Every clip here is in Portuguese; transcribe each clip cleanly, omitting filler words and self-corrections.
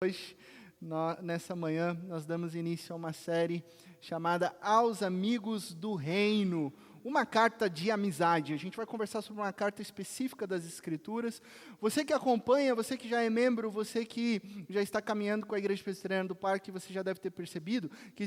Hoje, nessa manhã, nós damos início a uma série chamada Aos Amigos do Reino, uma carta de amizade. A gente vai conversar sobre uma carta específica das Escrituras. Você que acompanha, você que já é membro, você que já está caminhando com a Igreja Presbiteriana do Parque, você já deve ter percebido que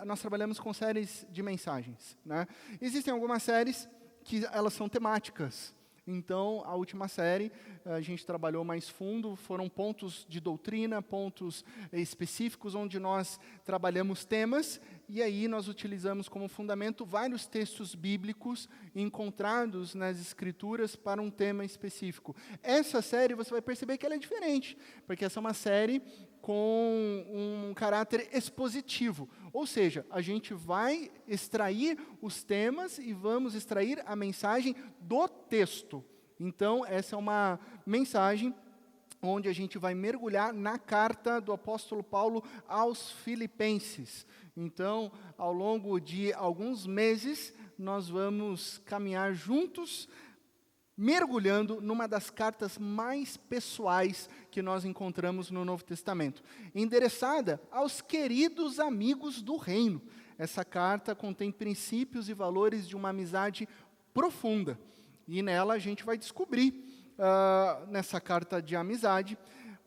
nós trabalhamos com séries de mensagens, né? Existem algumas séries que elas são temáticas. Então, a última série, a gente trabalhou mais fundo, foram pontos de doutrina, pontos específicos, onde nós trabalhamos temas, e aí nós utilizamos como fundamento vários textos bíblicos encontrados nas Escrituras para um tema específico. Essa série, você vai perceber que ela é diferente, porque essa é uma série com um caráter expositivo, ou seja, a gente vai extrair os temas e vamos extrair a mensagem do texto. Então, essa é uma mensagem onde a gente vai mergulhar na carta do apóstolo Paulo aos Filipenses. Então, ao longo de alguns meses, nós vamos caminhar juntos, mergulhando numa das cartas mais pessoais que nós encontramos no Novo Testamento, endereçada aos queridos amigos do reino. Essa carta contém princípios e valores de uma amizade profunda, e nela a gente vai descobrir, nessa carta de amizade,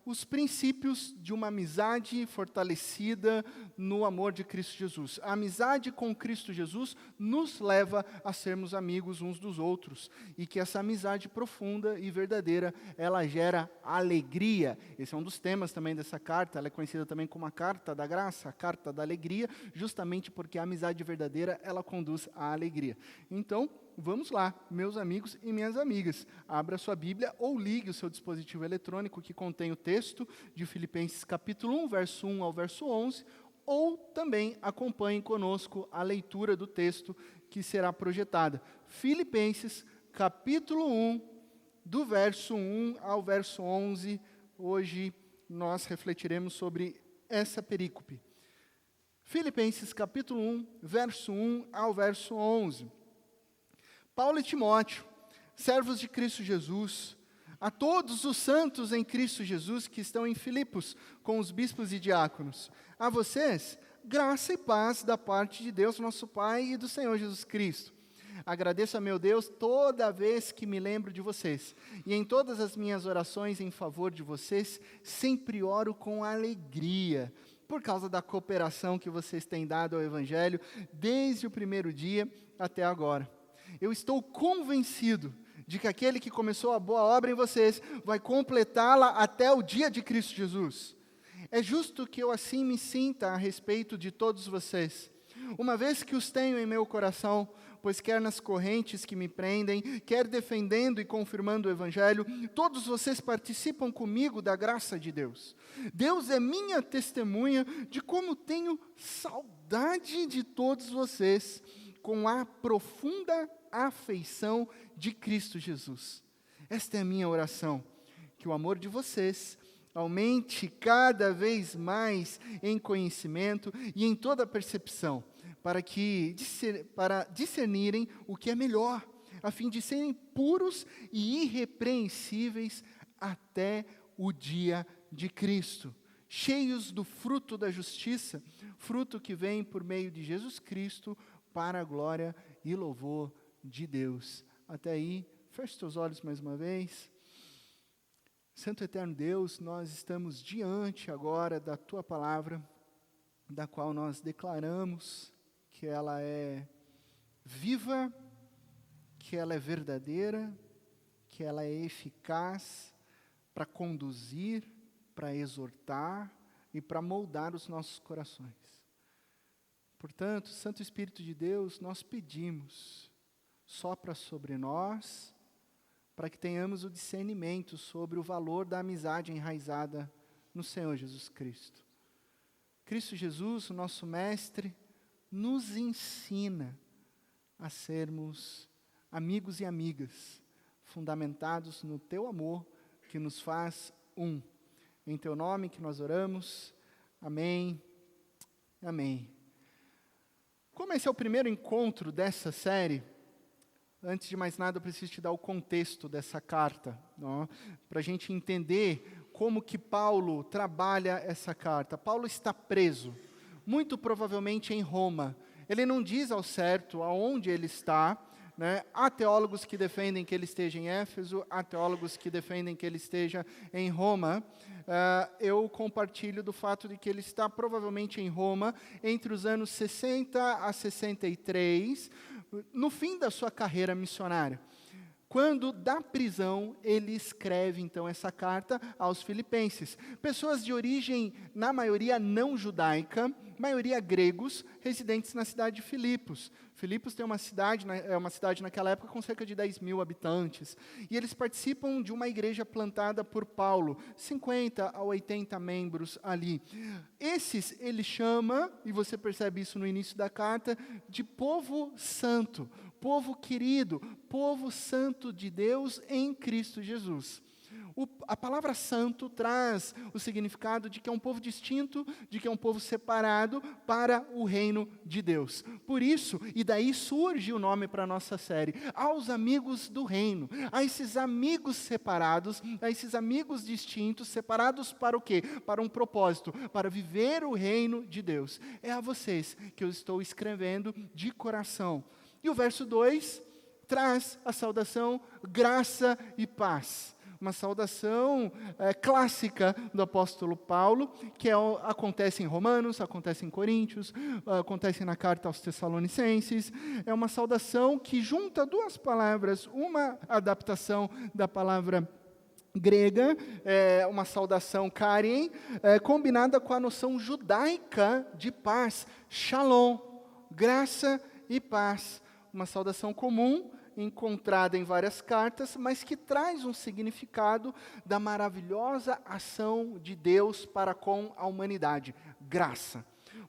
os princípios de uma amizade fortalecida no amor de Cristo Jesus. A amizade com Cristo Jesus nos leva a sermos amigos uns dos outros. E que essa amizade profunda e verdadeira, ela gera alegria. Esse é um dos temas também dessa carta. Ela é conhecida também como a carta da graça, a carta da alegria, justamente porque a amizade verdadeira, ela conduz à alegria. Então, vamos lá, meus amigos e minhas amigas. Abra sua Bíblia ou ligue o seu dispositivo eletrônico que contém o texto de Filipenses capítulo 1, verso 1 ao verso 11, ou também acompanhe conosco a leitura do texto que será projetada. Filipenses capítulo 1, do verso 1 ao verso 11. Hoje nós refletiremos sobre essa perícope. Filipenses capítulo 1, verso 1 ao verso 11. Paulo e Timóteo, servos de Cristo Jesus, a todos os santos em Cristo Jesus que estão em Filipos, com os bispos e diáconos. A vocês, graça e paz da parte de Deus, nosso Pai, e do Senhor Jesus Cristo. Agradeço a meu Deus toda vez que me lembro de vocês, e em todas as minhas orações em favor de vocês, sempre oro com alegria, por causa da cooperação que vocês têm dado ao Evangelho, desde o primeiro dia até agora. Eu estou convencido de que aquele que começou a boa obra em vocês vai completá-la até o dia de Cristo Jesus. É justo que eu assim me sinta a respeito de todos vocês, uma vez que os tenho em meu coração, pois quer nas correntes que me prendem, quer defendendo e confirmando o Evangelho, todos vocês participam comigo da graça de Deus. Deus é minha testemunha de como tenho saudade de todos vocês, com a profunda afeição de Cristo Jesus. Esta é a minha oração, que o amor de vocês aumente cada vez mais em conhecimento e em toda percepção, para discernirem o que é melhor, a fim de serem puros e irrepreensíveis até o dia de Cristo, cheios do fruto da justiça, fruto que vem por meio de Jesus Cristo, para a glória e louvor de Deus. Até aí, feche seus olhos mais uma vez. Santo Eterno Deus, nós estamos diante agora da Tua Palavra, da qual nós declaramos que ela é viva, que ela é verdadeira, que ela é eficaz para conduzir, para exortar e para moldar os nossos corações. Portanto, Santo Espírito de Deus, nós pedimos, sopra sobre nós, para que tenhamos o discernimento sobre o valor da amizade enraizada no Senhor Jesus Cristo. Cristo Jesus, o nosso Mestre, nos ensina a sermos amigos e amigas, fundamentados no Teu amor, que nos faz um. Em Teu nome que nós oramos. Amém. Amém. Como esse é o primeiro encontro dessa série, antes de mais nada eu preciso te dar o contexto dessa carta, para a gente entender como que Paulo trabalha essa carta. Paulo está preso, muito provavelmente em Roma. Ele não diz ao certo aonde ele está, né? Há teólogos que defendem que ele esteja em Éfeso, há teólogos que defendem que ele esteja em Roma. Eu compartilho do fato de que ele está provavelmente em Roma entre os anos 60 a 63, no fim da sua carreira missionária. Quando da prisão, ele escreve então essa carta aos filipenses. Pessoas de origem, na maioria, não judaica, maioria gregos, residentes na cidade de Filipos. Filipos tem uma cidade naquela época com cerca de 10 mil habitantes. E eles participam de uma igreja plantada por Paulo, 50 a 80 membros ali. Esses ele chama, e você percebe isso no início da carta, de povo santo, povo querido, povo santo de Deus em Cristo Jesus. A palavra santo traz o significado de que é um povo distinto, de que é um povo separado para o reino de Deus. Por isso, e daí surge o nome para a nossa série, aos amigos do reino, a esses amigos separados, a esses amigos distintos, separados para o quê? Para um propósito, para viver o reino de Deus. É a vocês que eu estou escrevendo de coração. E o verso 2 traz a saudação graça e paz. Uma saudação clássica do apóstolo Paulo, que acontece em Romanos, acontece em Coríntios, acontece na carta aos Tessalonicenses. É uma saudação que junta duas palavras, uma adaptação da palavra grega, uma saudação karien, combinada com a noção judaica de paz, shalom, graça e paz. Uma saudação comum, encontrada em várias cartas, mas que traz um significado da maravilhosa ação de Deus para com a humanidade, graça.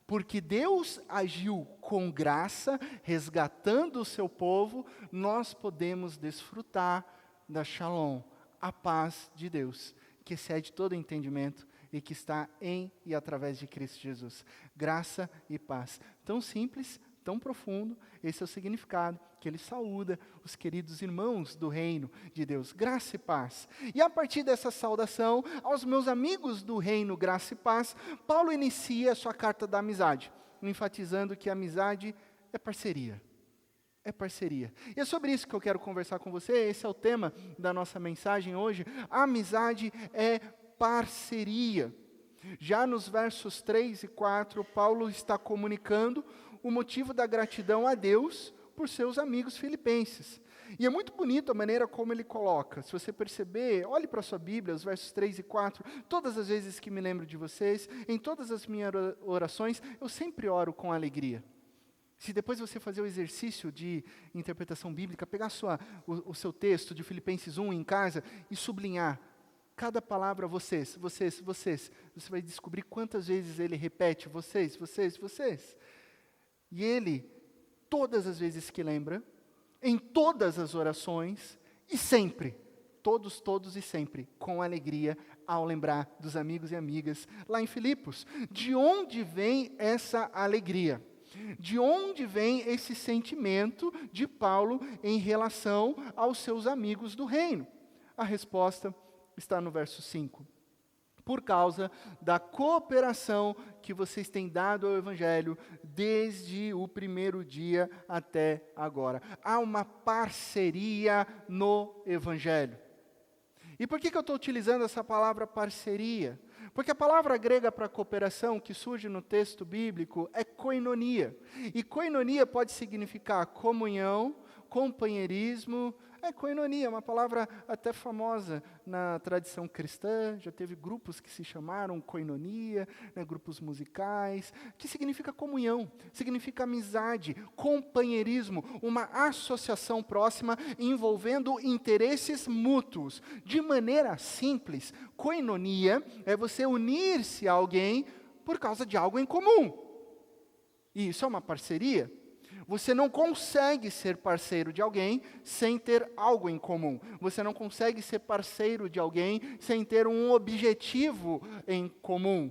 Porque Deus agiu com graça, resgatando o seu povo, nós podemos desfrutar da shalom, a paz de Deus, que excede todo entendimento e que está em e através de Cristo Jesus. Graça e paz. Tão simples, tão profundo, esse é o significado que ele saúda os queridos irmãos do reino de Deus, graça e paz. E a partir dessa saudação, aos meus amigos do reino, graça e paz, Paulo inicia a sua carta da amizade, enfatizando que a amizade é parceria. É parceria. E é sobre isso que eu quero conversar com você, esse é o tema da nossa mensagem hoje. A amizade é parceria. Já nos versos 3 e 4, Paulo está comunicando o motivo da gratidão a Deus por seus amigos filipenses. E é muito bonito a maneira como ele coloca. Se você perceber, olhe para a sua Bíblia, os versos 3 e 4, todas as vezes que me lembro de vocês, em todas as minhas orações, eu sempre oro com alegria. Se depois você fazer o exercício de interpretação bíblica, pegar o seu texto de Filipenses 1 em casa e sublinhar cada palavra, vocês, você vai descobrir quantas vezes ele repete, vocês. E ele, todas as vezes que lembra, em todas as orações, e sempre, todos e sempre, com alegria, ao lembrar dos amigos e amigas lá em Filipos. De onde vem essa alegria? De onde vem esse sentimento de Paulo em relação aos seus amigos do reino? A resposta está no verso 5. Por causa da cooperação que vocês têm dado ao Evangelho desde o primeiro dia até agora. Há uma parceria no Evangelho. E por que eu estou utilizando essa palavra parceria? Porque a palavra grega para cooperação que surge no texto bíblico é koinonia. E koinonia pode significar comunhão, companheirismo. Koinonia é uma palavra até famosa na tradição cristã, já teve grupos que se chamaram koinonia, grupos musicais, que significa comunhão, significa amizade, companheirismo, uma associação próxima envolvendo interesses mútuos. De maneira simples, koinonia é você unir-se a alguém por causa de algo em comum. E isso é uma parceria. Você não consegue ser parceiro de alguém sem ter algo em comum. Você não consegue ser parceiro de alguém sem ter um objetivo em comum.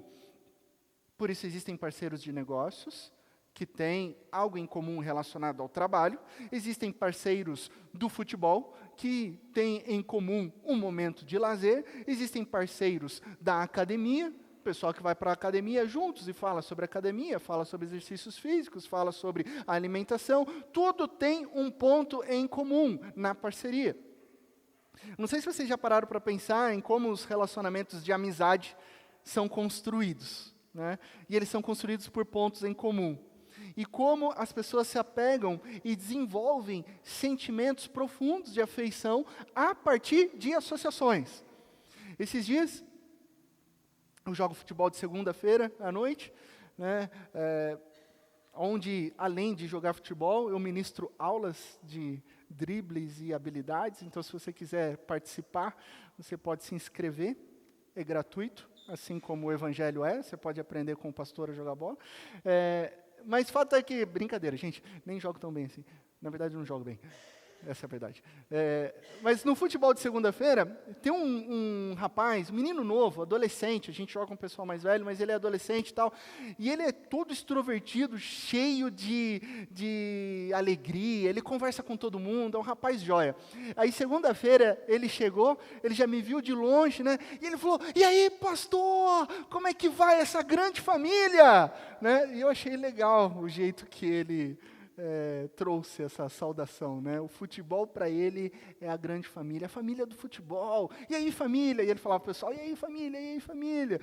Por isso existem parceiros de negócios, que têm algo em comum relacionado ao trabalho, existem parceiros do futebol que têm em comum um momento de lazer, existem parceiros da academia, pessoal que vai para a academia juntos e fala sobre academia, fala sobre exercícios físicos, fala sobre a alimentação, tudo tem um ponto em comum na parceria. Não sei se vocês já pararam para pensar em como os relacionamentos de amizade são construídos, né? E eles são construídos por pontos em comum. E como as pessoas se apegam e desenvolvem sentimentos profundos de afeição a partir de associações. Esses dias, eu jogo futebol de segunda-feira à noite, né, onde, além de jogar futebol, eu ministro aulas de dribles e habilidades. Então, se você quiser participar, você pode se inscrever, é gratuito, assim como o evangelho é, você pode aprender com o pastor a jogar bola. Mas o fato é que, brincadeira, gente, nem jogo tão bem assim. Na verdade, eu não jogo bem. Essa é a verdade. Mas no futebol de segunda-feira, tem um rapaz, um menino novo, adolescente, a gente joga com um pessoal mais velho, mas ele é adolescente e tal, e ele é todo extrovertido, cheio de alegria, ele conversa com todo mundo, é um rapaz joia. Aí segunda-feira ele chegou, ele já me viu de longe, né, e ele falou, e aí pastor, como é que vai essa grande família? Né? E eu achei legal o jeito que ele trouxe essa saudação, né? O futebol para ele é a grande família, a família do futebol. E aí, família? E ele falava para o pessoal, e aí, família? E aí, família?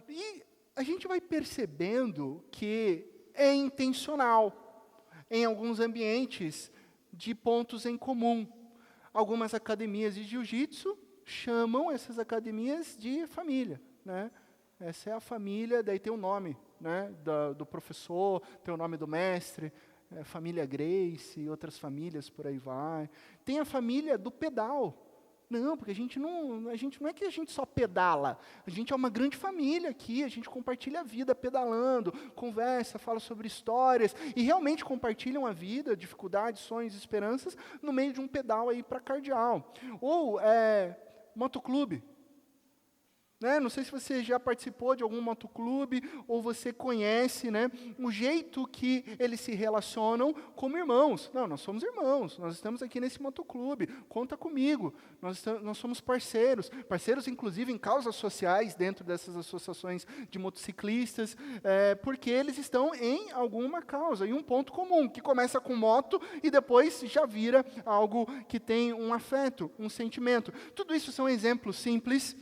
E a gente vai percebendo que é intencional em alguns ambientes de pontos em comum. Algumas academias de jiu-jitsu chamam essas academias de família, né? Essa é a família, daí tem o nome, né, do professor, tem o nome do mestre, família Grace e outras famílias, por aí vai. Tem a família do pedal. Não, porque a gente não é que a gente só pedala, a gente é uma grande família aqui, a gente compartilha a vida pedalando, conversa, fala sobre histórias, e realmente compartilham a vida, dificuldades, sonhos, esperanças, no meio de um pedal aí para cardeal. Ou motoclube. Né? Não sei se você já participou de algum motoclube, ou você conhece, né, o jeito que eles se relacionam como irmãos. Não, nós somos irmãos, nós estamos aqui nesse motoclube, conta comigo, nós somos parceiros inclusive em causas sociais, dentro dessas associações de motociclistas, porque eles estão em alguma causa, em um ponto comum, que começa com moto e depois já vira algo que tem um afeto, um sentimento. Tudo isso são exemplos simples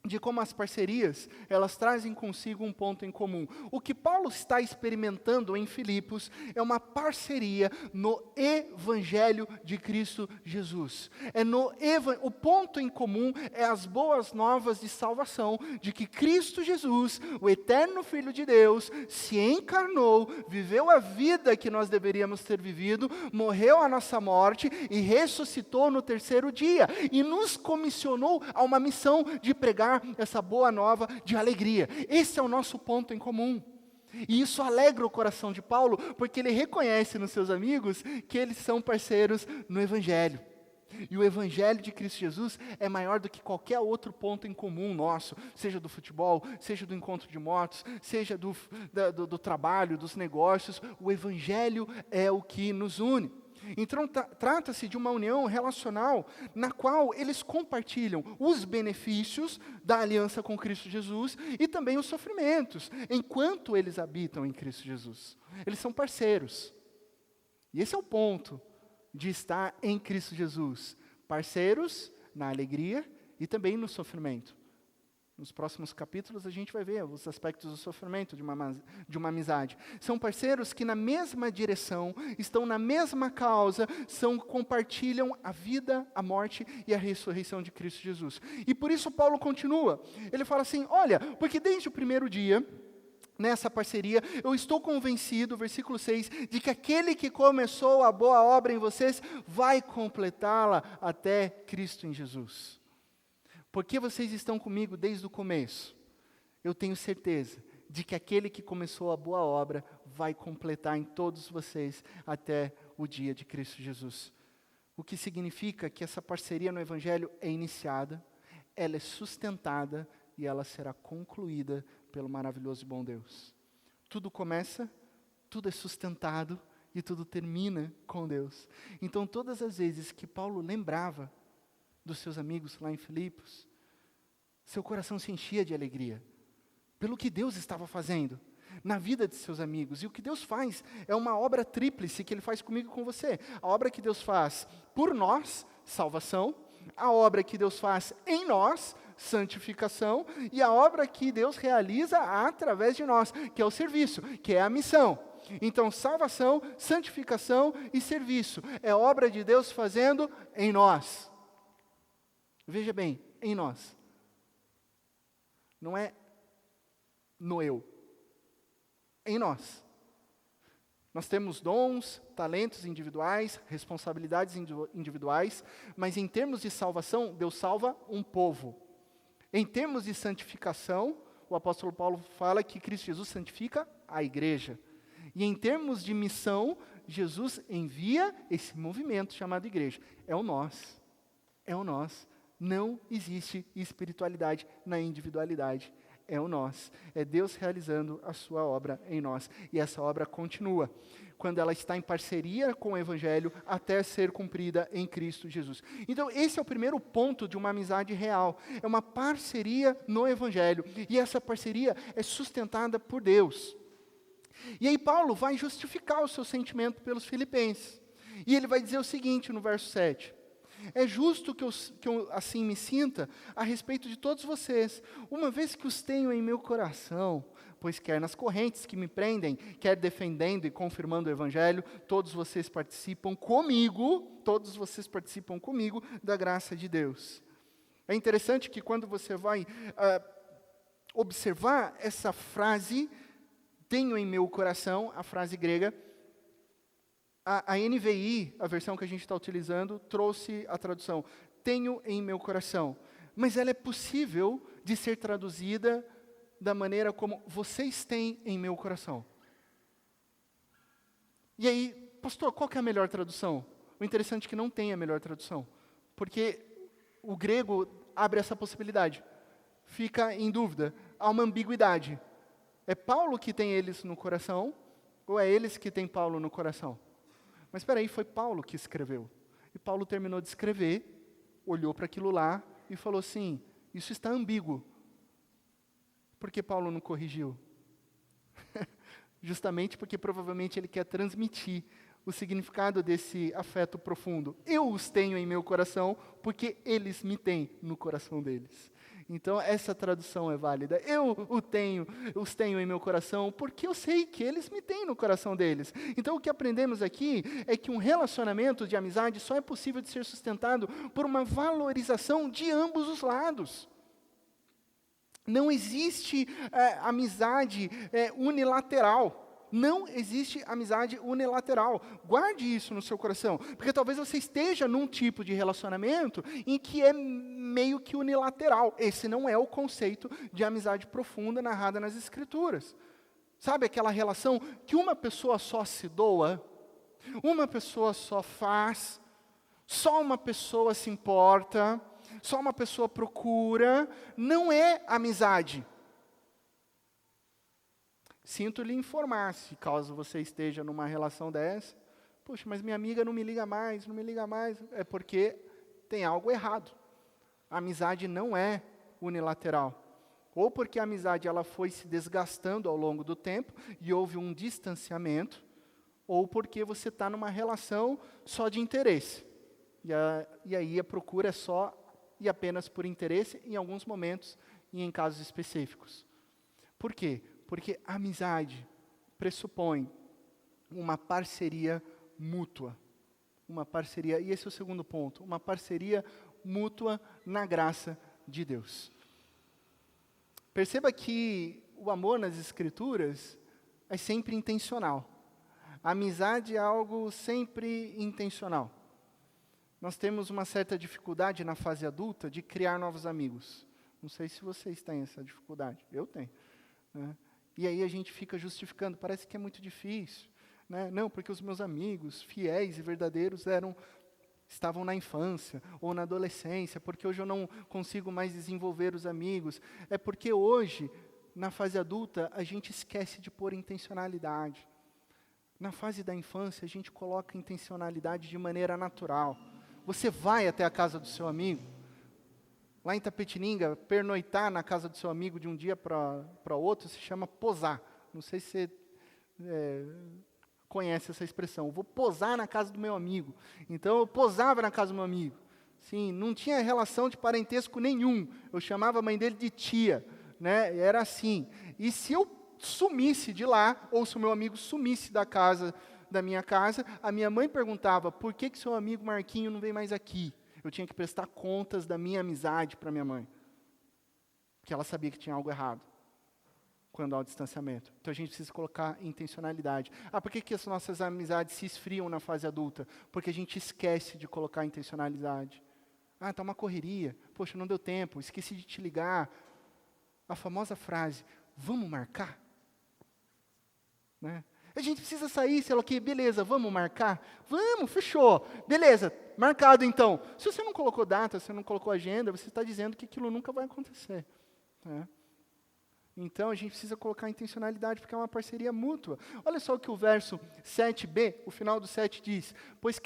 de como as parcerias, elas trazem consigo um ponto em comum. O que Paulo está experimentando em Filipos é uma parceria no Evangelho de Cristo Jesus. O ponto em comum é as boas novas de salvação, de que Cristo Jesus, o eterno Filho de Deus, se encarnou, viveu a vida que nós deveríamos ter vivido, morreu a nossa morte e ressuscitou no terceiro dia, e nos comissionou a uma missão de pregar essa boa nova de alegria. Esse é o nosso ponto em comum. E isso alegra o coração de Paulo, porque ele reconhece nos seus amigos que eles são parceiros no Evangelho. E o Evangelho de Cristo Jesus é maior do que qualquer outro ponto em comum nosso, seja do futebol, seja do encontro de motos, seja do trabalho, dos negócios. O Evangelho é o que nos une. Então, trata-se de uma união relacional na qual eles compartilham os benefícios da aliança com Cristo Jesus e também os sofrimentos, enquanto eles habitam em Cristo Jesus. Eles são parceiros. E esse é o ponto de estar em Cristo Jesus. Parceiros na alegria e também no sofrimento. Nos próximos capítulos a gente vai ver os aspectos do sofrimento de uma amizade. São parceiros que na mesma direção, estão na mesma causa, compartilham a vida, a morte e a ressurreição de Cristo Jesus. E por isso Paulo continua. Ele fala assim, olha, porque desde o primeiro dia, nessa parceria, eu estou convencido, versículo 6, de que aquele que começou a boa obra em vocês, vai completá-la até Cristo em Jesus. Porque vocês estão comigo desde o começo, eu tenho certeza de que aquele que começou a boa obra vai completar em todos vocês até o dia de Cristo Jesus. O que significa que essa parceria no Evangelho é iniciada, ela é sustentada e ela será concluída pelo maravilhoso e bom Deus. Tudo começa tudo é sustentado e tudo termina com Deus. Então, todas as vezes que Paulo lembrava dos seus amigos lá em Filipos, seu coração se enchia de alegria, pelo que Deus estava fazendo na vida de seus amigos. E o que Deus faz é uma obra tríplice que Ele faz comigo e com você. A obra que Deus faz por nós, salvação. A obra que Deus faz em nós, santificação. E a obra que Deus realiza através de nós, que é o serviço, que é a missão. Então, salvação, santificação e serviço. É obra de Deus fazendo em nós. Veja bem, em nós. Não é no eu. Em nós. Nós temos dons, talentos individuais, responsabilidades individuais, mas em termos de salvação, Deus salva um povo. Em termos de santificação, o apóstolo Paulo fala que Cristo Jesus santifica a igreja. E em termos de missão, Jesus envia esse movimento chamado igreja. É o nós. É o nós. Não existe espiritualidade na individualidade. É o nós. É Deus realizando a sua obra em nós. E essa obra continua, quando ela está em parceria com o Evangelho, até ser cumprida em Cristo Jesus. Então, esse é o primeiro ponto de uma amizade real. É uma parceria no Evangelho. E essa parceria é sustentada por Deus. E aí Paulo vai justificar o seu sentimento pelos filipenses. E ele vai dizer o seguinte no verso 7. É justo que eu assim me sinta a respeito de todos vocês, uma vez que os tenho em meu coração, pois quer nas correntes que me prendem, quer defendendo e confirmando o Evangelho, todos vocês participam comigo da graça de Deus. É interessante que quando você vai observar essa frase, tenho em meu coração, a frase grega, a NVI, a versão que a gente está utilizando, trouxe a tradução, tenho em meu coração. Mas ela é possível de ser traduzida da maneira como vocês têm em meu coração. E aí, pastor, qual que é a melhor tradução? O interessante é que não tem a melhor tradução, porque o grego abre essa possibilidade. Fica em dúvida, há uma ambiguidade. É Paulo que tem eles no coração, ou é eles que têm Paulo no coração? Mas espera aí, foi Paulo que escreveu. E Paulo terminou de escrever, olhou para aquilo lá e falou assim, isso está ambíguo. Por que Paulo não corrigiu? Justamente porque provavelmente ele quer transmitir o significado desse afeto profundo. Eu os tenho em meu coração, porque eles me têm no coração deles. Então, essa tradução é válida. Eu os tenho em meu coração, porque eu sei que eles me têm no coração deles. Então, o que aprendemos aqui é que um relacionamento de amizade só é possível de ser sustentado por uma valorização de ambos os lados. Não existe amizade unilateral. Não existe amizade unilateral. Guarde isso no seu coração, porque talvez você esteja num tipo de relacionamento em que é meio que unilateral. Esse não é o conceito de amizade profunda narrada nas Escrituras. Sabe aquela relação que uma pessoa só se doa, uma pessoa só faz, só uma pessoa se importa, só uma pessoa procura? Não é amizade. Sinto lhe informar, se caso você esteja numa relação dessa, puxa, mas minha amiga não me liga mais, é porque tem algo errado. A amizade não é unilateral. Ou porque a amizade ela foi se desgastando ao longo do tempo e houve um distanciamento, ou porque você está numa relação só de interesse. E aí a procura é só e apenas por interesse em alguns momentos e em casos específicos. Por quê? Porque a amizade pressupõe uma parceria mútua. Uma parceria, e esse é o segundo ponto, uma parceria mútua na graça de Deus. Perceba que o amor nas Escrituras é sempre intencional. A amizade é algo sempre intencional. Nós temos uma certa dificuldade na fase adulta de criar novos amigos. Não sei se vocês têm essa dificuldade, eu tenho, né? E aí a gente fica justificando, parece que é muito difícil, né? Não, porque os meus amigos fiéis e verdadeiros estavam na infância ou na adolescência, porque hoje eu não consigo mais desenvolver os amigos. É porque hoje, na fase adulta, a gente esquece de pôr intencionalidade. Na fase da infância, a gente coloca intencionalidade de maneira natural. Você vai até a casa do seu amigo, lá em Tapetininga, pernoitar na casa do seu amigo de um dia para outro se chama posar. Não sei se você conhece essa expressão. Eu vou posar na casa do meu amigo. Então, eu posava na casa do meu amigo. Sim, não tinha relação de parentesco nenhum. Eu chamava a mãe dele de tia, né? Era assim. E se eu sumisse de lá, ou se o meu amigo sumisse da minha casa, a minha mãe perguntava, por que seu amigo Marquinho não vem mais aqui? Eu tinha que prestar contas da minha amizade para minha mãe. Porque ela sabia que tinha algo errado quando há o distanciamento. Então a gente precisa colocar intencionalidade. Por que as nossas amizades se esfriam na fase adulta? Porque a gente esquece de colocar intencionalidade. Está uma correria. Poxa, não deu tempo, esqueci de te ligar. A famosa frase, vamos marcar? Né? A gente precisa sair, sei lá o quê, beleza, vamos marcar? Vamos, fechou. Beleza, marcado então. Se você não colocou data, se você não colocou agenda, você está dizendo que aquilo nunca vai acontecer. Né? Então, a gente precisa colocar intencionalidade, porque é uma parceria mútua. Olha só o que o verso 7b, o final do 7 diz. Pois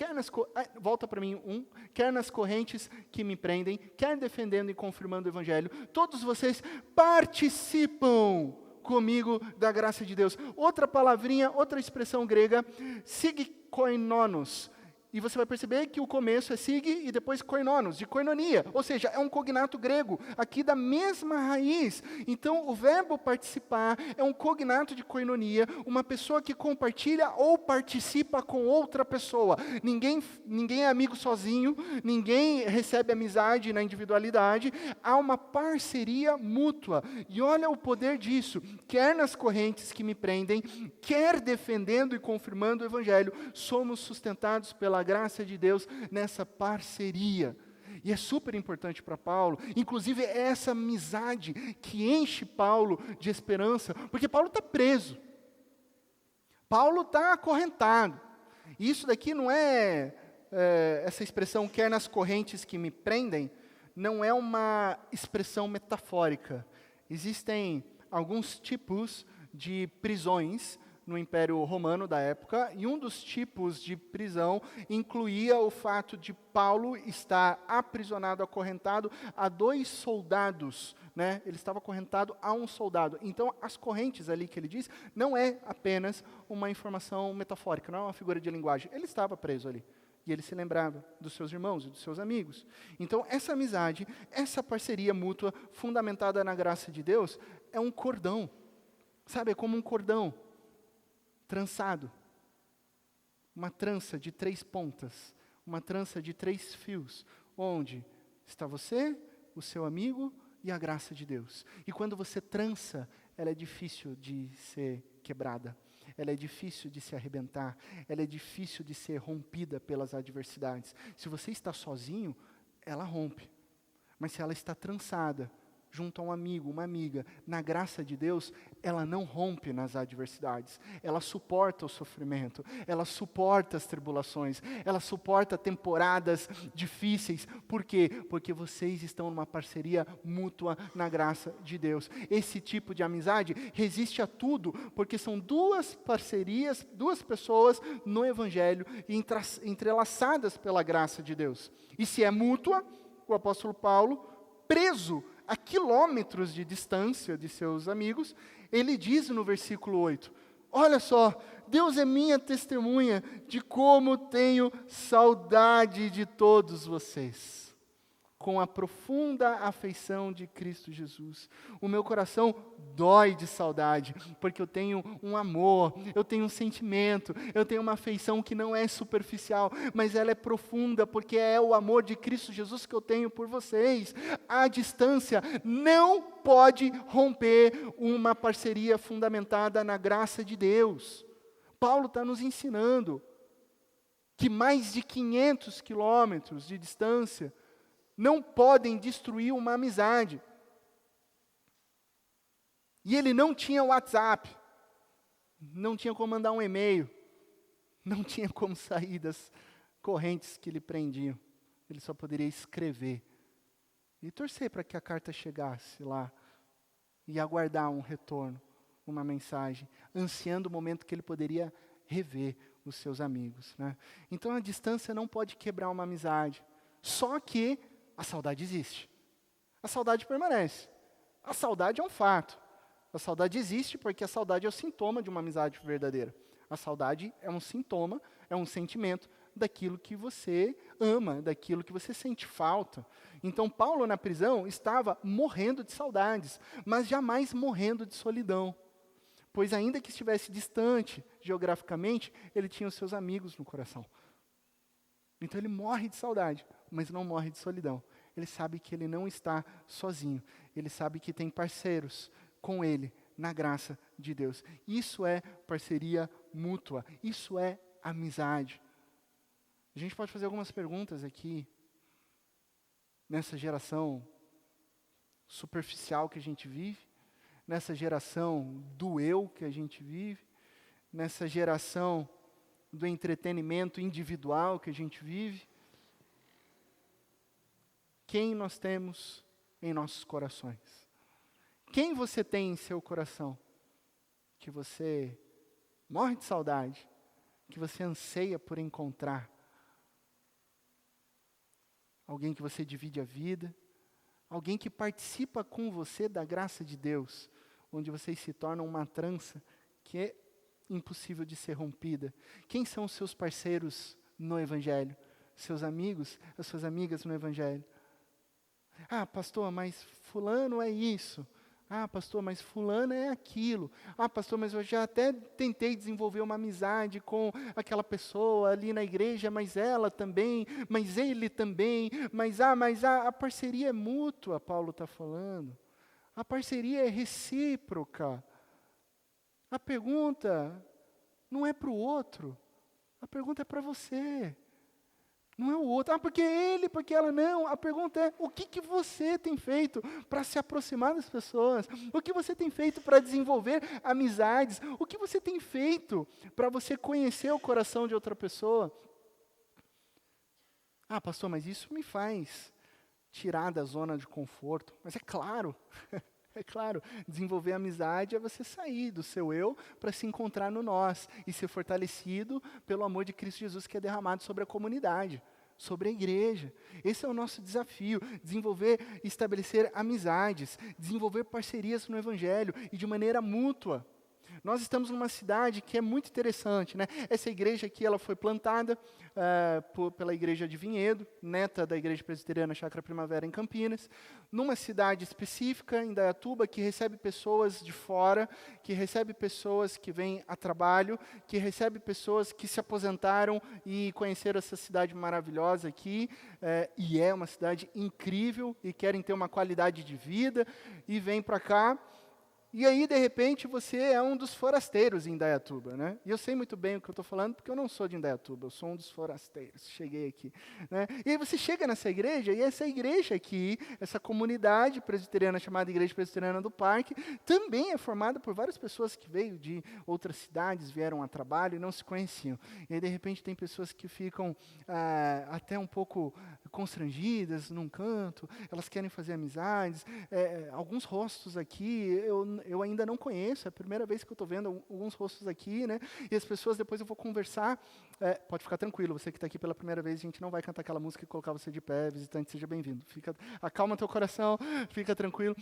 volta para mim, quer nas correntes que me prendem, quer defendendo e confirmando o evangelho, todos vocês participam comigo da graça de Deus. Outra palavrinha, outra expressão grega, sigkoinonos. E você vai perceber que o começo é sig e depois koinonos, de koinonia. Ou seja, é um cognato grego, aqui da mesma raiz. Então, o verbo participar é um cognato de koinonia, uma pessoa que compartilha ou participa com outra pessoa. Ninguém é amigo sozinho, ninguém recebe amizade na individualidade. Há uma parceria mútua. E olha o poder disso. Quer nas correntes que me prendem, quer defendendo e confirmando o evangelho, somos sustentados pela graça de Deus nessa parceria. E é super importante para Paulo, inclusive é essa amizade que enche Paulo de esperança, porque Paulo está preso. Paulo está acorrentado. E isso daqui não essa expressão, quer nas correntes que me prendem, não é uma expressão metafórica. Existem alguns tipos de prisões no Império Romano da época, e um dos tipos de prisão incluía o fato de Paulo estar aprisionado, acorrentado a 2 soldados, né? Ele estava acorrentado a um soldado. Então, as correntes ali que ele diz, não é apenas uma informação metafórica, não é uma figura de linguagem. Ele estava preso ali, e ele se lembrava dos seus irmãos e dos seus amigos. Então, essa amizade, essa parceria mútua, fundamentada na graça de Deus, é um cordão, sabe? É como um cordão trançado, uma trança de 3 pontas, uma trança de 3 fios, onde está você, o seu amigo e a graça de Deus. E quando você trança, ela é difícil de ser quebrada, ela é difícil de se arrebentar, ela é difícil de ser rompida pelas adversidades. Se você está sozinho, ela rompe, mas se ela está trançada, junto a um amigo, uma amiga, na graça de Deus, ela não rompe nas adversidades, ela suporta o sofrimento, ela suporta as tribulações, ela suporta temporadas difíceis. Por quê? Porque vocês estão numa parceria mútua na graça de Deus. Esse tipo de amizade resiste a tudo, porque são 2 parcerias, 2 pessoas no Evangelho, entrelaçadas pela graça de Deus. E se é mútua, o apóstolo Paulo, preso a quilômetros de distância de seus amigos, ele diz no versículo 8, olha só, Deus é minha testemunha de como tenho saudade de todos vocês, com a profunda afeição de Cristo Jesus. O meu coração dói de saudade, porque eu tenho um amor, eu tenho um sentimento, eu tenho uma afeição que não é superficial, mas ela é profunda, porque é o amor de Cristo Jesus que eu tenho por vocês. A distância não pode romper uma parceria fundamentada na graça de Deus. Paulo está nos ensinando que mais de 500 quilômetros de distância não podem destruir uma amizade. E ele não tinha WhatsApp, não tinha como mandar um e-mail, não tinha como sair das correntes que lhe prendiam. Ele só poderia escrever e torcer para que a carta chegasse lá e aguardar um retorno, uma mensagem, ansiando o momento que ele poderia rever os seus amigos, né? Então a distância não pode quebrar uma amizade. Só que a saudade existe. A saudade permanece. A saudade é um fato. A saudade existe porque a saudade é o sintoma de uma amizade verdadeira. A saudade é um sintoma, é um sentimento daquilo que você ama, daquilo que você sente falta. Então Paulo na prisão estava morrendo de saudades, mas jamais morrendo de solidão. Pois ainda que estivesse distante geograficamente, ele tinha os seus amigos no coração. Então ele morre de saudade, mas não morre de solidão. Ele sabe que ele não está sozinho. Ele sabe que tem parceiros com ele na graça de Deus. Isso é parceria mútua. Isso é amizade. A gente pode fazer algumas perguntas aqui. Nessa geração superficial que a gente vive, nessa geração do eu que a gente vive, nessa geração do entretenimento individual que a gente vive, quem nós temos em nossos corações? Quem você tem em seu coração? Que você morre de saudade, que você anseia por encontrar? Alguém que você divide a vida, alguém que participa com você da graça de Deus, onde vocês se tornam uma trança que é impossível de ser rompida. Quem são os seus parceiros no Evangelho? Seus amigos, as suas amigas no Evangelho? Ah, pastor, mas fulano é isso. Ah, pastor, mas fulano é aquilo. Ah, pastor, mas eu já até tentei desenvolver uma amizade com aquela pessoa ali na igreja, mas ela também, mas ele também, mas a parceria é mútua, Paulo está falando. A parceria é recíproca. A pergunta não é para o outro, a pergunta é para você. Não é o outro, porque ele, porque ela, não. A pergunta é, o que você tem feito para se aproximar das pessoas? O que você tem feito para desenvolver amizades? O que você tem feito para você conhecer o coração de outra pessoa? Ah, pastor, mas isso me faz tirar da zona de conforto. Mas é claro, é claro, desenvolver amizade é você sair do seu eu para se encontrar no nós e ser fortalecido pelo amor de Cristo Jesus que é derramado sobre a comunidade, sobre a igreja. Esse é o nosso desafio, desenvolver e estabelecer amizades, desenvolver parcerias no Evangelho e de maneira mútua. Nós estamos numa cidade que é muito interessante, né? Essa igreja aqui, ela foi plantada pela igreja de Vinhedo, neta da igreja presbiteriana Chácara Primavera em Campinas, numa cidade específica, em Indaiatuba, que recebe pessoas de fora, que recebe pessoas que vêm a trabalho, que recebe pessoas que se aposentaram e conheceram essa cidade maravilhosa aqui, e é uma cidade incrível, e querem ter uma qualidade de vida, e vêm para cá. E aí, de repente, você é um dos forasteiros em Indaiatuba, né? E eu sei muito bem o que eu estou falando, porque eu não sou de Indaiatuba, eu sou um dos forasteiros, cheguei aqui, né? E aí você chega nessa igreja, e essa igreja aqui, essa comunidade presbiteriana chamada Igreja Presbiteriana do Parque, também é formada por várias pessoas que veio de outras cidades, vieram a trabalho e não se conheciam. E aí, de repente, tem pessoas que ficam até um pouco constrangidas num canto, elas querem fazer amizades, alguns rostos aqui, eu ainda não conheço, é a primeira vez que eu estou vendo alguns rostos aqui, né? E as pessoas, depois eu vou conversar. Pode ficar tranquilo, você que está aqui pela primeira vez, a gente não vai cantar aquela música e colocar você de pé, visitante, seja bem-vindo. Acalma teu coração, fica tranquilo.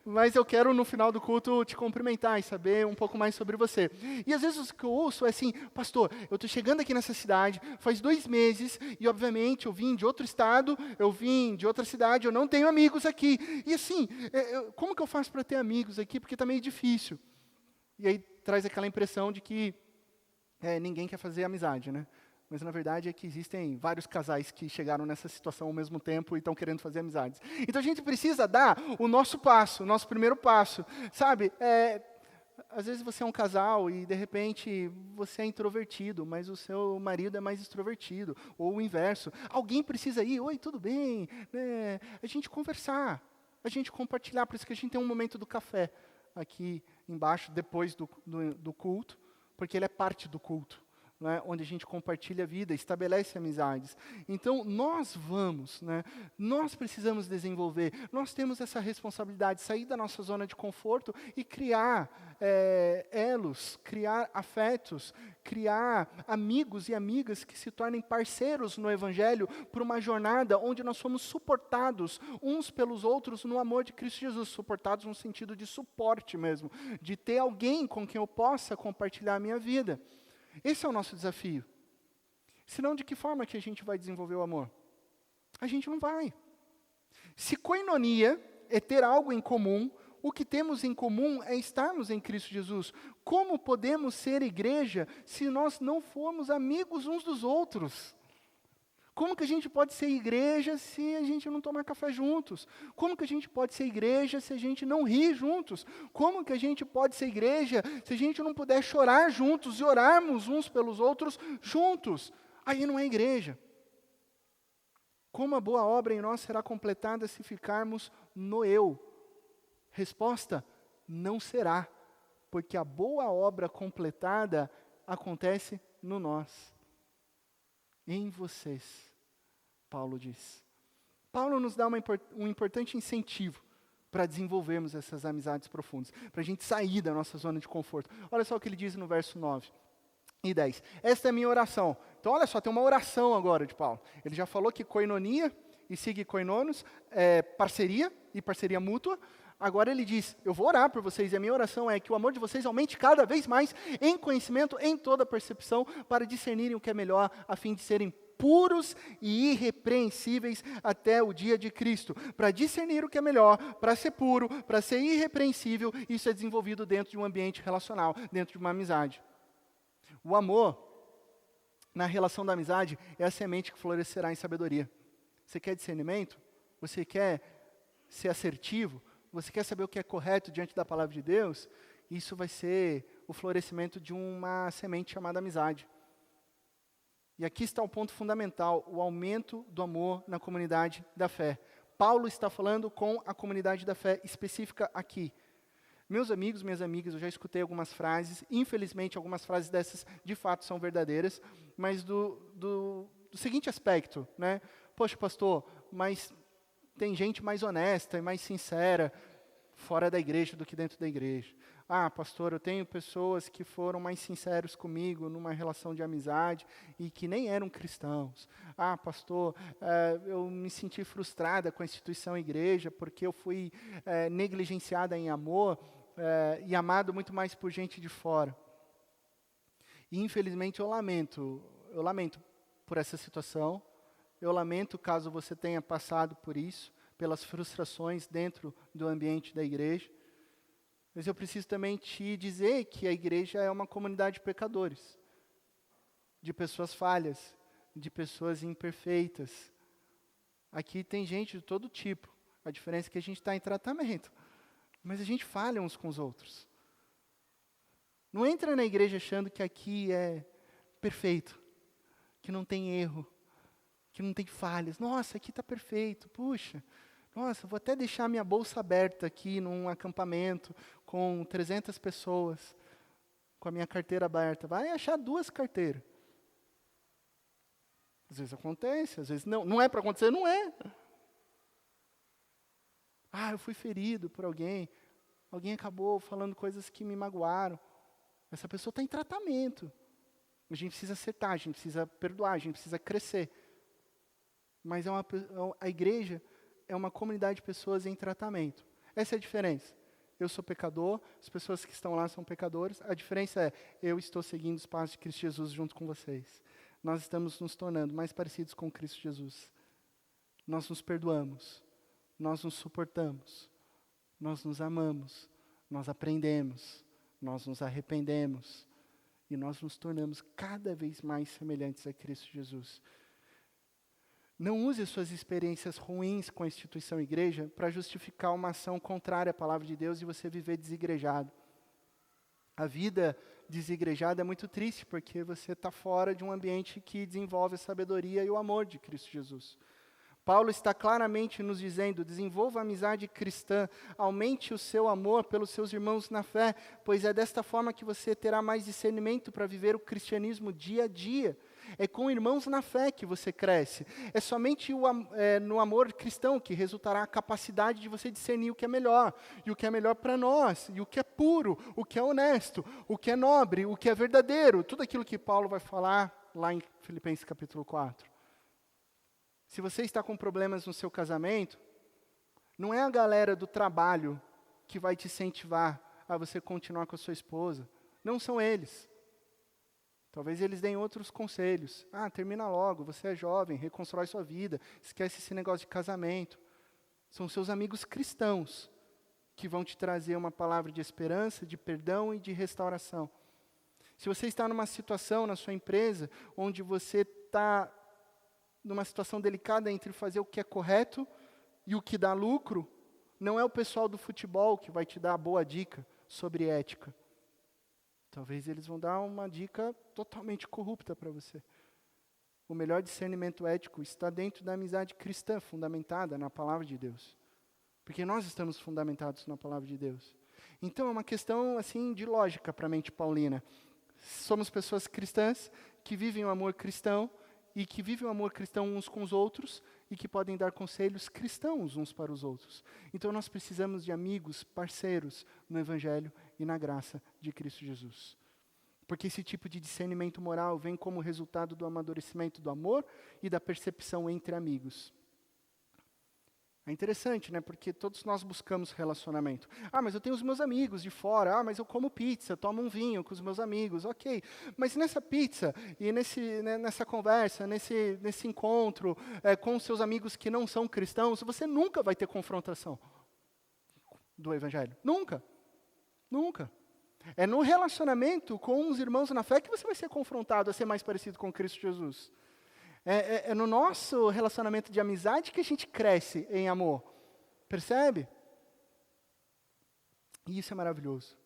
Mas eu quero, no final do culto, te cumprimentar e saber um pouco mais sobre você. E às vezes o que eu ouço é assim, pastor, eu estou chegando aqui nessa cidade, faz 2 meses, e obviamente eu vim de outro estado, eu vim de outra cidade, eu não tenho amigos aqui. E assim, como que eu faço para ter amigos aqui? Porque está meio difícil. E aí traz aquela impressão de que ninguém quer fazer amizade, né? Mas na verdade é que existem vários casais que chegaram nessa situação ao mesmo tempo e estão querendo fazer amizades. Então a gente precisa dar o nosso passo, o nosso primeiro passo. Sabe, às vezes você é um casal e de repente você é introvertido, mas o seu marido é mais extrovertido, ou o inverso. Alguém precisa ir, oi, tudo bem? Né? A gente conversar, a gente compartilhar, por isso que a gente tem um momento do café aqui embaixo, depois do culto, porque ele é parte do culto. né, onde a gente compartilha a vida, estabelece amizades. Então, nós vamos, né, nós precisamos desenvolver, nós temos essa responsabilidade de sair da nossa zona de conforto e criar elos, criar afetos, criar amigos e amigas que se tornem parceiros no Evangelho por uma jornada onde nós somos suportados uns pelos outros no amor de Cristo Jesus, suportados no sentido de suporte mesmo, de ter alguém com quem eu possa compartilhar a minha vida. Esse é o nosso desafio. Senão, de que forma que a gente vai desenvolver o amor? A gente não vai. Se koinonia é ter algo em comum, o que temos em comum é estarmos em Cristo Jesus. Como podemos ser igreja se nós não formos amigos uns dos outros? Como que a gente pode ser igreja se a gente não tomar café juntos? Como que a gente pode ser igreja se a gente não rir juntos? Como que a gente pode ser igreja se a gente não puder chorar juntos e orarmos uns pelos outros juntos? Aí não é igreja. Como a boa obra em nós será completada se ficarmos no eu? Resposta: não será, porque a boa obra completada acontece no nós. Em vocês, Paulo diz. Paulo nos dá um importante incentivo para desenvolvermos essas amizades profundas, para a gente sair da nossa zona de conforto. Olha só o que ele diz no verso 9 e 10. Esta é a minha oração. Então, olha só, tem uma oração agora de Paulo. Ele já falou que koinonia e sig koinonos é parceria e parceria mútua. Agora ele diz, eu vou orar por vocês, e a minha oração é que o amor de vocês aumente cada vez mais em conhecimento, em toda percepção, para discernirem o que é melhor, a fim de serem puros e irrepreensíveis até o dia de Cristo. Para discernir o que é melhor, para ser puro, para ser irrepreensível, isso é desenvolvido dentro de um ambiente relacional, dentro de uma amizade. O amor, na relação da amizade, é a semente que florescerá em sabedoria. Você quer discernimento? Você quer ser assertivo? Você quer saber o que é correto diante da palavra de Deus? Isso vai ser o florescimento de uma semente chamada amizade. E aqui está o ponto fundamental, o aumento do amor na comunidade da fé. Paulo está falando com a comunidade da fé específica aqui. Meus amigos, minhas amigas, eu já escutei algumas frases, infelizmente algumas frases dessas de fato são verdadeiras, mas do seguinte aspecto, né? Poxa, pastor, mas tem gente mais honesta e mais sincera fora da igreja do que dentro da igreja. Ah, pastor, eu tenho pessoas que foram mais sinceros comigo numa relação de amizade e que nem eram cristãos. Ah, pastor, eu me senti frustrada com a instituição igreja porque eu fui negligenciada em amor e amado muito mais por gente de fora. E infelizmente eu lamento por essa situação. Eu lamento caso você tenha passado por isso, pelas frustrações dentro do ambiente da igreja. Mas eu preciso também te dizer que a igreja é uma comunidade de pecadores, de pessoas falhas, de pessoas imperfeitas. Aqui tem gente de todo tipo. A diferença é que a gente está em tratamento. Mas a gente falha uns com os outros. Não entra na igreja achando que aqui é perfeito, que não tem erro, que não tem falhas. Nossa, aqui está perfeito, puxa. Nossa, vou até deixar minha bolsa aberta aqui num acampamento com 300 pessoas, com a minha carteira aberta. Vai achar 2 carteiras. Às vezes acontece, às vezes não. Não é para acontecer, não é. Ah, eu fui ferido por alguém. Alguém acabou falando coisas que me magoaram. Essa pessoa está em tratamento. A gente precisa acertar, a gente precisa perdoar, a gente precisa crescer. Mas a igreja é uma comunidade de pessoas em tratamento. Essa é a diferença. Eu sou pecador, as pessoas que estão lá são pecadores. A diferença é, eu estou seguindo os passos de Cristo Jesus junto com vocês. Nós estamos nos tornando mais parecidos com Cristo Jesus. Nós nos perdoamos, nós nos suportamos, nós nos amamos, nós aprendemos, nós nos arrependemos e nós nos tornamos cada vez mais semelhantes a Cristo Jesus. Não use suas experiências ruins com a instituição igreja para justificar uma ação contrária à palavra de Deus e você viver desigrejado. A vida desigrejada é muito triste porque você está fora de um ambiente que desenvolve a sabedoria e o amor de Cristo Jesus. Paulo está claramente nos dizendo: desenvolva a amizade cristã, aumente o seu amor pelos seus irmãos na fé, pois é desta forma que você terá mais discernimento para viver o cristianismo dia a dia. É com irmãos na fé que você cresce. É somente no amor cristão que resultará a capacidade de você discernir o que é melhor, e o que é melhor para nós, e o que é puro, o que é honesto, o que é nobre, o que é verdadeiro, tudo aquilo que Paulo vai falar lá em Filipenses capítulo 4. Se você está com problemas no seu casamento, não é a galera do trabalho que vai te incentivar a você continuar com a sua esposa. Não são eles. Talvez eles deem outros conselhos. Termina logo, você é jovem, reconstrói sua vida, esquece esse negócio de casamento. São seus amigos cristãos que vão te trazer uma palavra de esperança, de perdão e de restauração. Se você está numa situação na sua empresa, onde você está numa situação delicada entre fazer o que é correto e o que dá lucro, não é o pessoal do futebol que vai te dar a boa dica sobre ética. Talvez eles vão dar uma dica totalmente corrupta para você. O melhor discernimento ético está dentro da amizade cristã, fundamentada na palavra de Deus. Porque nós estamos fundamentados na palavra de Deus. Então é uma questão assim de lógica para a mente paulina. Somos pessoas cristãs que vivem o amor cristão, e que vivem o amor cristão uns com os outros, e que podem dar conselhos cristãos uns para os outros. Então nós precisamos de amigos, parceiros no Evangelho e na graça de Cristo Jesus. Porque esse tipo de discernimento moral vem como resultado do amadurecimento do amor e da percepção entre amigos. É interessante, né? Porque todos nós buscamos relacionamento. Mas eu tenho os meus amigos de fora. Mas eu como pizza, tomo um vinho com os meus amigos. Ok. Mas nessa pizza e nessa conversa, nesse encontro com os seus amigos que não são cristãos, você nunca vai ter confrontação do Evangelho. Nunca. Nunca. É no relacionamento com os irmãos na fé que você vai ser confrontado a ser mais parecido com Cristo Jesus. É no nosso relacionamento de amizade que a gente cresce em amor. Percebe? E isso é maravilhoso.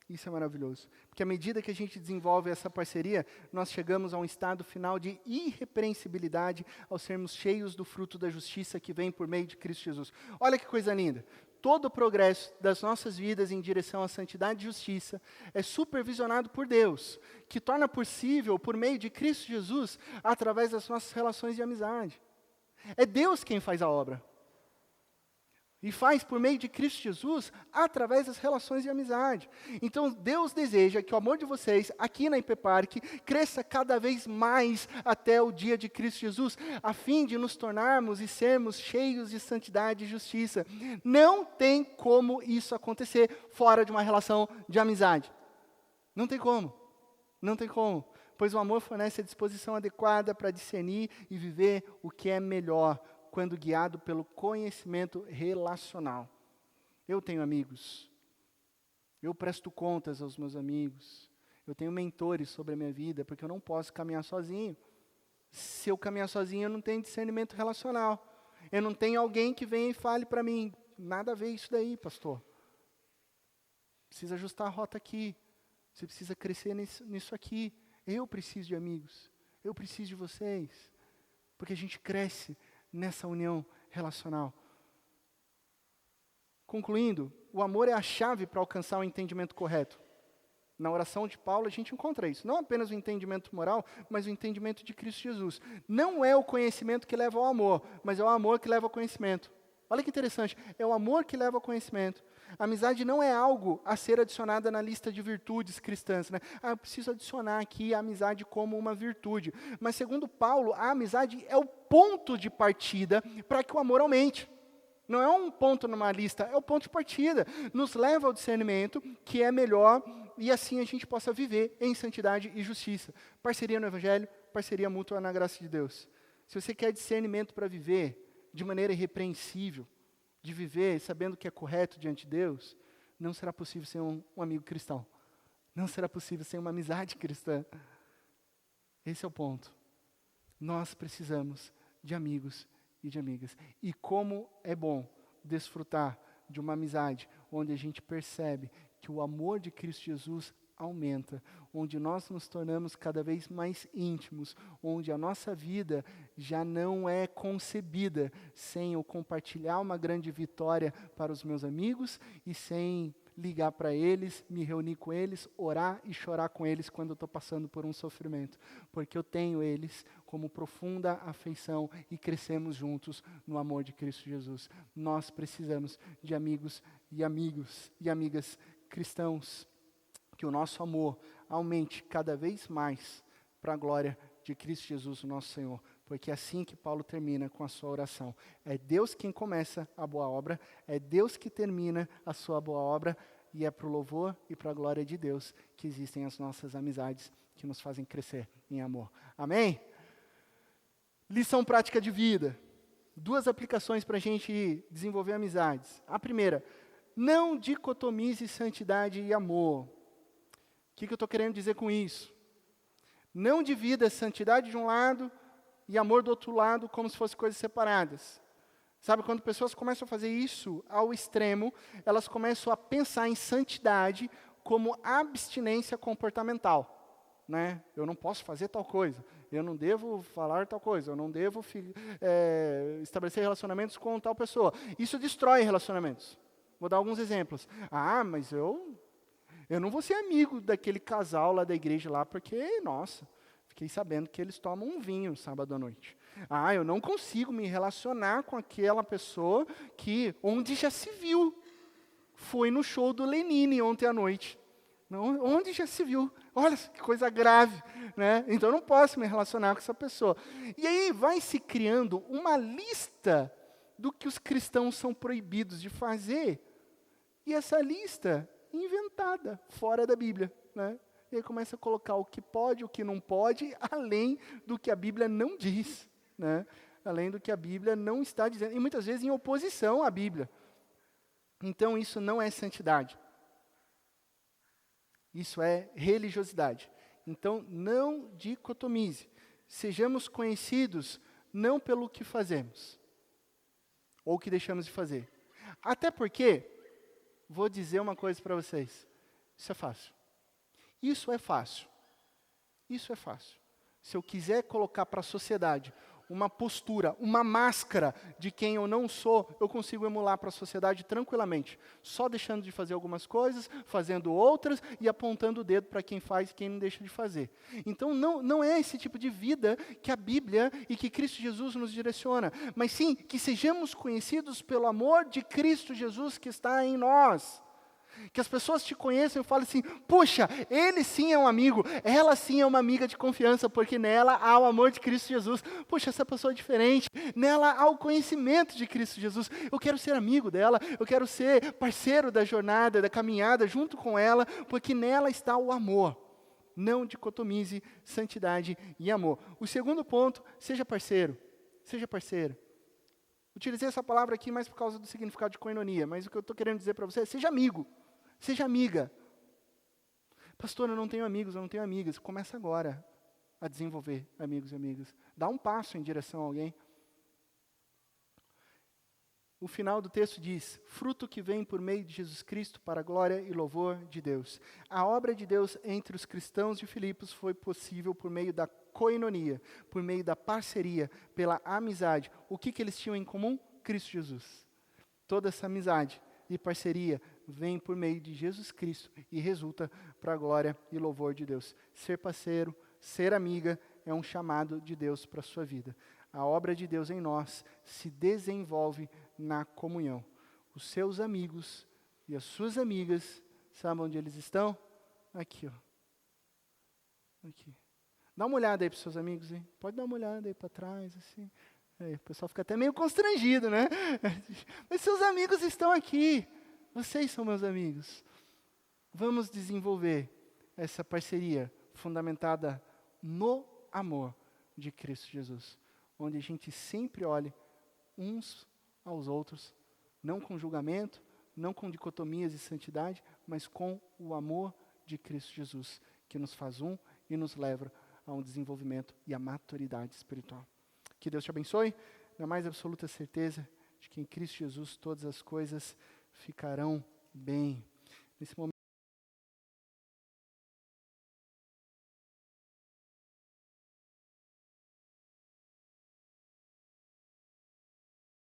Isso é maravilhoso. Porque à medida que a gente desenvolve essa parceria, nós chegamos a um estado final de irrepreensibilidade ao sermos cheios do fruto da justiça que vem por meio de Cristo Jesus. Olha que coisa linda. Todo o progresso das nossas vidas em direção à santidade e justiça é supervisionado por Deus, que torna possível, por meio de Cristo Jesus, através das nossas relações de amizade. É Deus quem faz a obra. E faz por meio de Cristo Jesus, através das relações de amizade. Então, Deus deseja que o amor de vocês, aqui na IP Park, cresça cada vez mais até o dia de Cristo Jesus, a fim de nos tornarmos e sermos cheios de santidade e justiça. Não tem como isso acontecer fora de uma relação de amizade. Não tem como. Não tem como. Pois o amor fornece a disposição adequada para discernir e viver o que é melhor, quando guiado pelo conhecimento relacional. Eu tenho amigos. Eu presto contas aos meus amigos. Eu tenho mentores sobre a minha vida, porque eu não posso caminhar sozinho. Se eu caminhar sozinho, eu não tenho discernimento relacional. Eu não tenho alguém que venha e fale para mim, nada a ver isso daí, pastor. Precisa ajustar a rota aqui. Você precisa crescer nisso aqui. Eu preciso de amigos. Eu preciso de vocês. Porque a gente cresce nessa união relacional. Concluindo, o amor é a chave para alcançar o entendimento correto. Na oração de Paulo a gente encontra isso. Não apenas o entendimento moral, mas o entendimento de Cristo Jesus. Não é o conhecimento que leva ao amor, mas é o amor que leva ao conhecimento. Olha que interessante, é o amor que leva ao conhecimento. A amizade não é algo a ser adicionada na lista de virtudes cristãs, né? Eu preciso adicionar aqui a amizade como uma virtude. Mas segundo Paulo, a amizade é o ponto de partida para que o amor aumente. Não é um ponto numa lista, é o ponto de partida. Nos leva ao discernimento que é melhor e assim a gente possa viver em santidade e justiça. Parceria no Evangelho, parceria mútua na graça de Deus. Se você quer discernimento para viver de maneira irrepreensível, de viver sabendo o que é correto diante de Deus, não será possível sem um amigo cristão. Não será possível sem uma amizade cristã. Esse é o ponto. Nós precisamos de amigos e de amigas. E como é bom desfrutar de uma amizade onde a gente percebe que o amor de Cristo Jesus aumenta, onde nós nos tornamos cada vez mais íntimos, onde a nossa vida já não é concebida sem eu compartilhar uma grande vitória para os meus amigos e sem ligar para eles, me reunir com eles, orar e chorar com eles quando eu estou passando por um sofrimento, porque eu tenho eles como profunda afeição e crescemos juntos no amor de Cristo Jesus. Nós precisamos de amigos e amigas cristãos, que o nosso amor aumente cada vez mais para a glória de Cristo Jesus, o nosso Senhor. Porque é assim que Paulo termina com a sua oração. É Deus quem começa a boa obra, é Deus que termina a sua boa obra, e é para o louvor e para a glória de Deus que existem as nossas amizades, que nos fazem crescer em amor. Amém? Lição prática de vida. 2 aplicações para a gente desenvolver amizades. A primeira, não dicotomize santidade e amor. O que eu estou querendo dizer com isso? Não divida santidade de um lado e amor do outro lado como se fossem coisas separadas. Sabe, quando pessoas começam a fazer isso ao extremo, elas começam a pensar em santidade como abstinência comportamental. Né? Eu não posso fazer tal coisa, eu não devo falar tal coisa, eu não devo estabelecer relacionamentos com tal pessoa. Isso destrói relacionamentos. Vou dar alguns exemplos. Mas eu não vou ser amigo daquele casal lá da igreja lá, porque, nossa, fiquei sabendo que eles tomam um vinho sábado à noite. Eu não consigo me relacionar com aquela pessoa que, onde já se viu, foi no show do Lenine ontem à noite. Não, onde já se viu? Olha, que coisa grave, né? Então eu não posso me relacionar com essa pessoa. E aí vai se criando uma lista do que os cristãos são proibidos de fazer. E essa lista inventada, fora da Bíblia, né? E aí começa a colocar o que pode, o que não pode, além do que a Bíblia não diz, né? Além do que a Bíblia não está dizendo, e muitas vezes em oposição à Bíblia. Então isso não é santidade. Isso é religiosidade. Então não dicotomize. Sejamos conhecidos não pelo que fazemos, ou o que deixamos de fazer. Até porque, vou dizer uma coisa para vocês, isso é fácil. Isso é fácil. Isso é fácil. Se eu quiser colocar para a sociedade uma postura, uma máscara de quem eu não sou, eu consigo emular para a sociedade tranquilamente. Só deixando de fazer algumas coisas, fazendo outras e apontando o dedo para quem faz e quem não deixa de fazer. Então não é esse tipo de vida que a Bíblia e que Cristo Jesus nos direciona, mas sim que sejamos conhecidos pelo amor de Cristo Jesus que está em nós. Que as pessoas te conheçam e falem assim, puxa, ele sim é um amigo, ela sim é uma amiga de confiança, porque nela há o amor de Cristo Jesus. Puxa, essa pessoa é diferente, nela há o conhecimento de Cristo Jesus. Eu quero ser amigo dela, eu quero ser parceiro da jornada, da caminhada junto com ela, porque nela está o amor. Não dicotomize santidade e amor. O segundo ponto, seja parceiro, seja parceiro. Utilizei essa palavra aqui mais por causa do significado de koinonia, mas o que eu estou querendo dizer para você é, seja amigo. Seja amiga. Pastor, eu não tenho amigos, eu não tenho amigas. Começa agora a desenvolver amigos e amigas. Dá um passo em direção a alguém. O final do texto diz, fruto que vem por meio de Jesus Cristo para a glória e louvor de Deus. A obra de Deus entre os cristãos de Filipos foi possível por meio da koinonia, por meio da parceria, pela amizade. O que eles tinham em comum? Cristo Jesus. Toda essa amizade e parceria vem por meio de Jesus Cristo e resulta para a glória e louvor de Deus. Ser parceiro, ser amiga é um chamado de Deus para a sua vida. A obra de Deus em nós se desenvolve na comunhão. Os seus amigos e as suas amigas, sabe onde eles estão? Aqui, ó. Aqui. Dá uma olhada aí para os seus amigos, hein? Pode dar uma olhada aí para trás, assim. Aí, o pessoal fica até meio constrangido, né? Mas seus amigos estão aqui. Vocês são meus amigos. Vamos desenvolver essa parceria fundamentada no amor de Cristo Jesus, onde a gente sempre olhe uns aos outros, não com julgamento, não com dicotomias de santidade, mas com o amor de Cristo Jesus, que nos faz um e nos leva a um desenvolvimento e a maturidade espiritual. Que Deus te abençoe, na mais absoluta certeza de que em Cristo Jesus todas as coisas ficarão bem. Nesse momento,